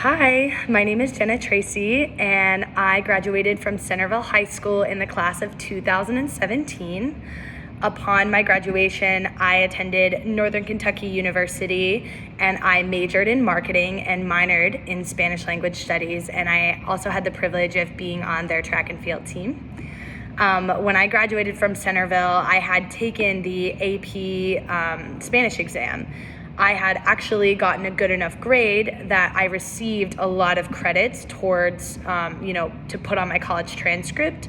Hi, my name is Jenna Tracy, and I graduated from Centerville High School in the class of 2017. Upon my graduation, I attended Northern Kentucky University, and I majored in marketing and minored in Spanish language studies, and I also had the privilege of being on their track and field team. When I graduated from Centerville, I had taken the AP Spanish exam. I had actually gotten a good enough grade that I received a lot of credits towards, to put on my college transcript.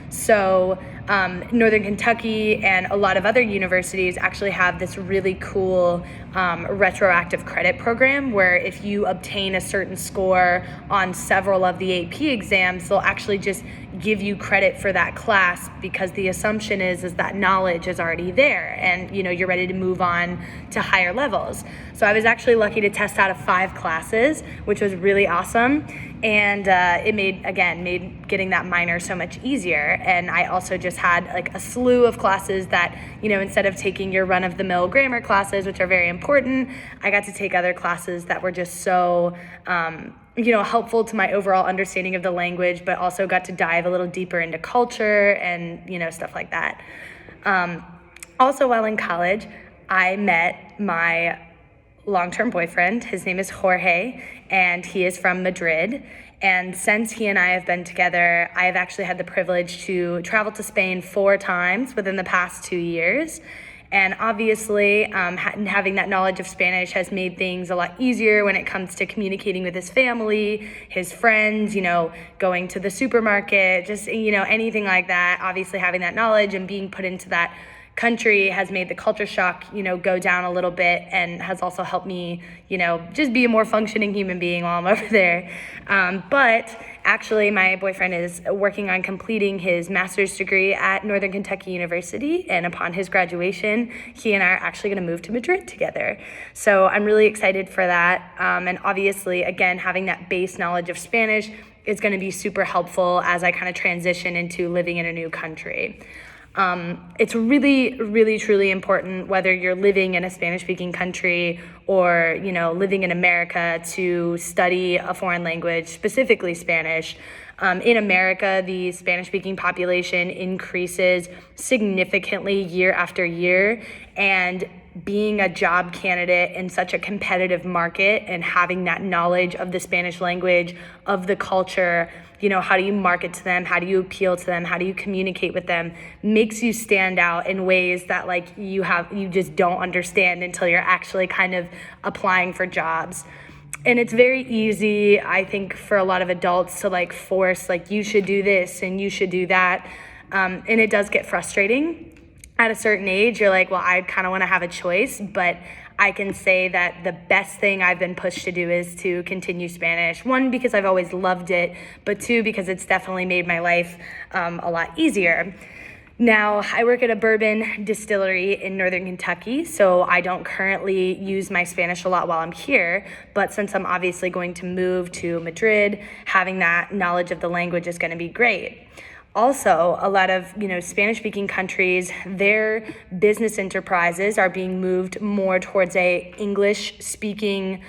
So Northern Kentucky and a lot of other universities actually have this really cool retroactive credit program where if you obtain a certain score on several of the AP exams, they'll actually just give you credit for that class because the assumption is that knowledge is already there and you're ready to move on to higher levels. So I was actually lucky to test out of 5 classes, which was really awesome. And it made getting that minor so much easier. And I also just had like a slew of classes that, instead of taking your run-of-the-mill grammar classes, which are very important, I got to take other classes that were just so, helpful to my overall understanding of the language, but also got to dive a little deeper into culture and, stuff like that. Also, while in college, I met my long-term boyfriend. His name is Jorge, and he is from Madrid. And since he and I have been together, I have actually had the privilege to travel to Spain 4 times within the past 2 years. And obviously, having that knowledge of Spanish has made things a lot easier when it comes to communicating with his family, his friends, going to the supermarket, just, anything like that. Obviously, having that knowledge and being put into that country has made the culture shock, go down a little bit, and has also helped me, just be a more functioning human being while I'm over there. But actually, my boyfriend is working on completing his master's degree at Northern Kentucky University, and upon his graduation, he and I are actually going to move to Madrid together. So I'm really excited for that. And obviously, again, having that base knowledge of Spanish is going to be super helpful as I kind of transition into living in a new country. It's really, really, truly important whether you're living in a Spanish-speaking country or, living in America to study a foreign language, specifically Spanish. In America, the Spanish-speaking population increases significantly year after year, and being a job candidate in such a competitive market and having that knowledge of the Spanish language, of the culture, how do you market to them? How do you appeal to them? How do you communicate with them? Makes you stand out in ways that you just don't understand until you're actually kind of applying for jobs. And it's very easy, I think, for a lot of adults to force you should do this and you should do that. And it does get frustrating. At a certain age, you're like, well, I kind of want to have a choice, but I can say that the best thing I've been pushed to do is to continue Spanish. 1, because I've always loved it, but 2, because it's definitely made my life a lot easier. Now, I work at a bourbon distillery in Northern Kentucky, so I don't currently use my Spanish a lot while I'm here, but since I'm obviously going to move to Madrid, having that knowledge of the language is going to be great. Also, a lot of, Spanish-speaking countries, their business enterprises are being moved more towards a English-speaking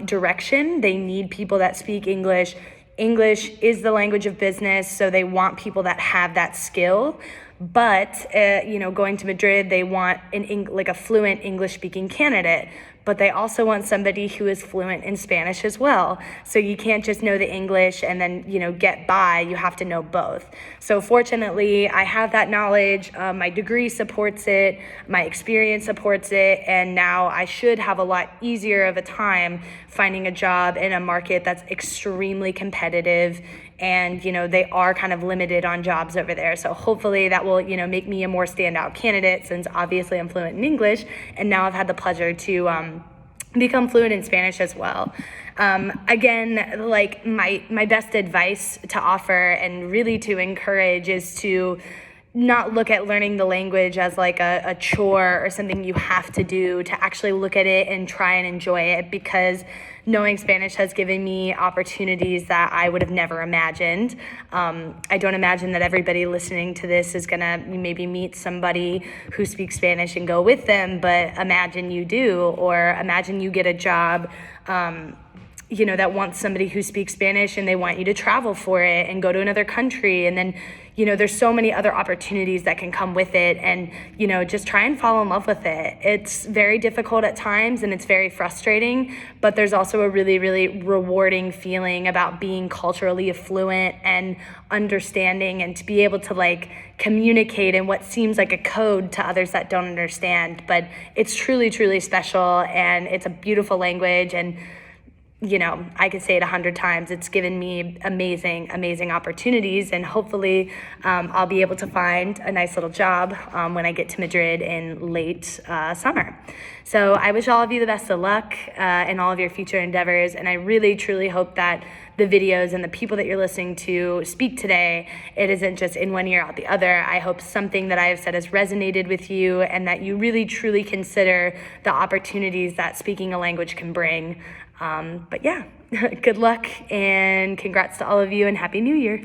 direction. They need people that speak English. English is the language of business, so they want people that have that skill. But, going to Madrid, they want a fluent English-speaking candidate. But they also want somebody who is fluent in Spanish as well. So you can't just know the English and then, get by. You have to know both. So fortunately, I have that knowledge. My degree supports it. My experience supports it. And now I should have a lot easier of a time finding a job in a market that's extremely competitive. And, they are kind of limited on jobs over there. So hopefully that will, make me a more standout candidate since obviously I'm fluent in English. And now I've had the pleasure to become fluent in Spanish as well. Again, my best advice to offer and really to encourage is to not look at learning the language as a chore or something you have to do, to actually look at it and try and enjoy it, because knowing Spanish has given me opportunities that I would have never imagined. I don't imagine that everybody listening to this is gonna maybe meet somebody who speaks Spanish and go with them, but imagine you do, or imagine you get a job that wants somebody who speaks Spanish, and they want you to travel for it and go to another country. And then, there's so many other opportunities that can come with it, and, just try and fall in love with it. It's very difficult at times and it's very frustrating, but there's also a really, really rewarding feeling about being culturally affluent and understanding, and to be able to communicate in what seems like a code to others that don't understand. But it's truly, truly special, and it's a beautiful language. And I could say it 100 times. It's given me amazing, amazing opportunities, and hopefully I'll be able to find a nice little job when I get to Madrid in late summer. So I wish all of you the best of luck in all of your future endeavors, and I really, truly hope that the videos and the people that you're listening to speak today, it isn't just in one ear out the other. I hope something that I have said has resonated with you, and that you really, truly consider the opportunities that speaking a language can bring. But yeah, good luck and congrats to all of you, and Happy New Year.